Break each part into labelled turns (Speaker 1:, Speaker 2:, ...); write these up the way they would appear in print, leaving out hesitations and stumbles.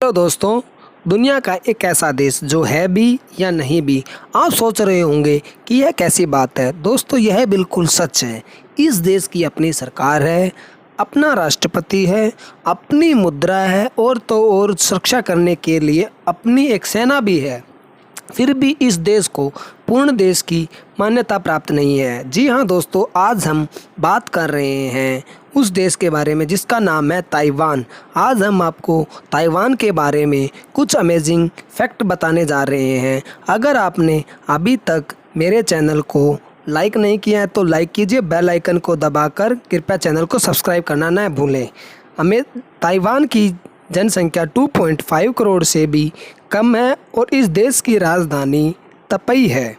Speaker 1: तो दोस्तों, दुनिया का एक ऐसा देश जो है भी या नहीं भी, आप सोच रहे होंगे कि यह कैसी बात है। दोस्तों, यह बिल्कुल सच है। इस देश की अपनी सरकार है, अपना राष्ट्रपति है, अपनी मुद्रा है और तो और सुरक्षा करने के लिए अपनी एक सेना भी है। फिर भी इस देश को पूर्ण देश की मान्यता प्राप्त नहीं है। जी हाँ दोस्तों, आज हम बात कर रहे हैं उस देश के बारे में जिसका नाम है ताइवान। आज हम आपको ताइवान के बारे में कुछ अमेजिंग फैक्ट बताने जा रहे हैं। अगर आपने अभी तक मेरे चैनल को लाइक नहीं किया है तो लाइक कीजिए, बेल आइकन को दबाकर कृपया चैनल को सब्सक्राइब करना न भूलें। हमें ताइवान की जनसंख्या 2.5 करोड़ से भी कम है और इस देश की राजधानी तपई है।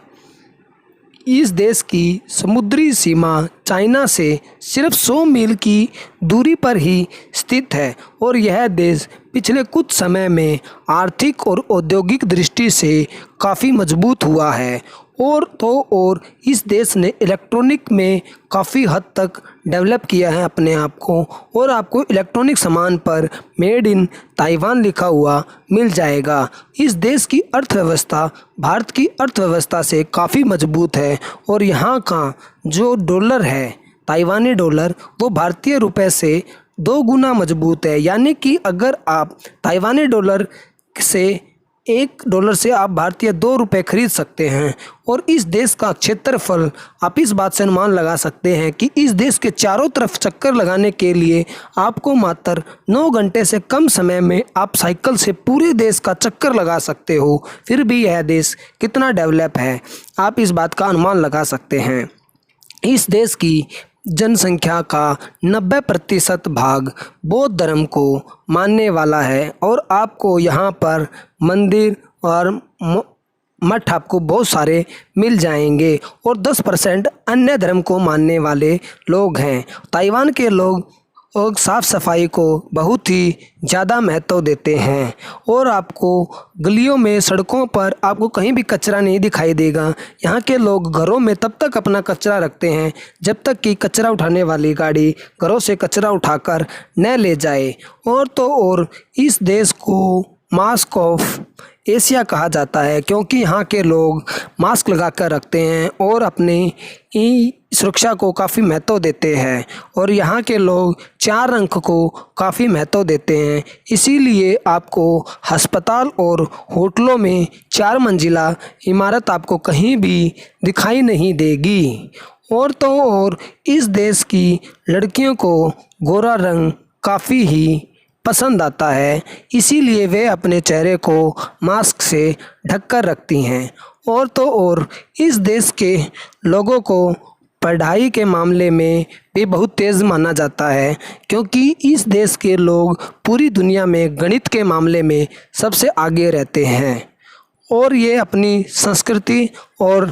Speaker 1: इस देश की समुद्री सीमा चाइना से सिर्फ 100 मील की दूरी पर ही स्थित है और यह देश पिछले कुछ समय में आर्थिक और औद्योगिक दृष्टि से काफ़ी मजबूत हुआ है। और इस देश ने इलेक्ट्रॉनिक में काफ़ी हद तक डेवलप किया है अपने आप को, और आपको इलेक्ट्रॉनिक सामान पर मेड इन ताइवान लिखा हुआ मिल जाएगा। इस देश की अर्थव्यवस्था भारत की अर्थव्यवस्था से काफ़ी मजबूत है और यहाँ का जो डॉलर है, ताइवानी डॉलर, वो भारतीय रुपए से 2 गुना मजबूत है। यानी कि अगर आप ताइवानी डॉलर से $1 से आप भारतीय 2 रुपये खरीद सकते हैं। और इस देश का क्षेत्रफल आप इस बात से अनुमान लगा सकते हैं कि इस देश के चारों तरफ चक्कर लगाने के लिए आपको मात्र 9 घंटे से कम समय में आप साइकिल से पूरे देश का चक्कर लगा सकते हो। फिर भी यह देश कितना डेवलप है, आप इस बात का अनुमान लगा सकते हैं। इस देश की जनसंख्या का 90% भाग बौद्ध धर्म को मानने वाला है और आपको यहाँ पर मंदिर और मठ आपको बहुत सारे मिल जाएंगे और 10% अन्य धर्म को मानने वाले लोग हैं। ताइवान के लोग साफ़ सफाई को बहुत ही ज़्यादा महत्व देते हैं और आपको गलियों में, सड़कों पर आपको कहीं भी कचरा नहीं दिखाई देगा। यहाँ के लोग घरों में तब तक अपना कचरा रखते हैं जब तक कि कचरा उठाने वाली गाड़ी घरों से कचरा उठाकर न ले जाए। और इस देश को मास्क ऑफ एशिया कहा जाता है क्योंकि यहाँ के लोग मास्क लगाकर रखते हैं और अपनी सुरक्षा को काफ़ी महत्व देते हैं। और यहाँ के लोग 4 अंक को काफ़ी महत्व देते हैं, इसीलिए आपको अस्पताल और होटलों में 4 मंजिला इमारत आपको कहीं भी दिखाई नहीं देगी। और इस देश की लड़कियों को गोरा रंग काफ़ी ही पसंद आता है, इसीलिए वे अपने चेहरे को मास्क से ढककर रखती हैं। और इस देश के लोगों को पढ़ाई के मामले में भी बहुत तेज़ माना जाता है क्योंकि इस देश के लोग पूरी दुनिया में गणित के मामले में सबसे आगे रहते हैं और ये अपनी संस्कृति और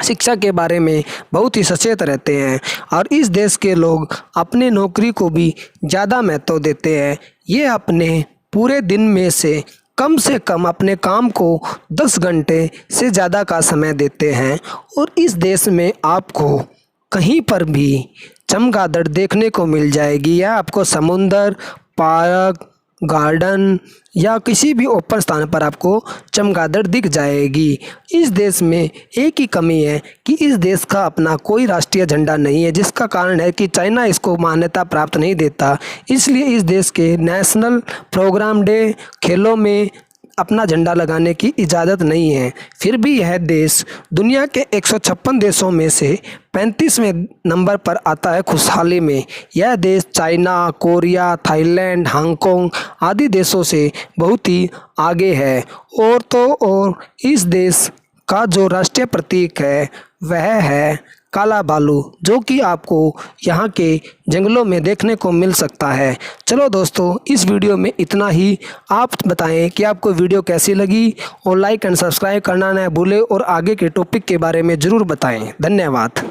Speaker 1: शिक्षा के बारे में बहुत ही सचेत रहते हैं। और इस देश के लोग अपने नौकरी को भी ज़्यादा महत्व देते हैं। ये अपने पूरे दिन में से कम अपने काम को 10 घंटे से ज़्यादा का समय देते हैं। और इस देश में आपको कहीं पर भी चमगादड़ देखने को मिल जाएगी या आपको समुंदर, पार्क, गार्डन या किसी भी ओपन स्थान पर आपको चमगादड़ दिख जाएगी। इस देश में एक ही कमी है कि इस देश का अपना कोई राष्ट्रीय झंडा नहीं है, जिसका कारण है कि चाइना इसको मान्यता प्राप्त नहीं देता। इसलिए इस देश के नेशनल प्रोग्राम डे खेलों में अपना झंडा लगाने की इजाज़त नहीं है। फिर भी यह देश दुनिया के 156 देशों में से 35वें नंबर पर आता है खुशहाली में। यह देश चाइना, कोरिया, थाईलैंड, हांगकांग आदि देशों से बहुत ही आगे है। और इस देश का जो राष्ट्रीय प्रतीक है वह है काला भालू, जो कि आपको यहाँ के जंगलों में देखने को मिल सकता है। चलो दोस्तों, इस वीडियो में इतना ही। आप बताएं कि आपको वीडियो कैसी लगी और लाइक एंड सब्सक्राइब करना न भूलें और आगे के टॉपिक के बारे में ज़रूर बताएं। धन्यवाद।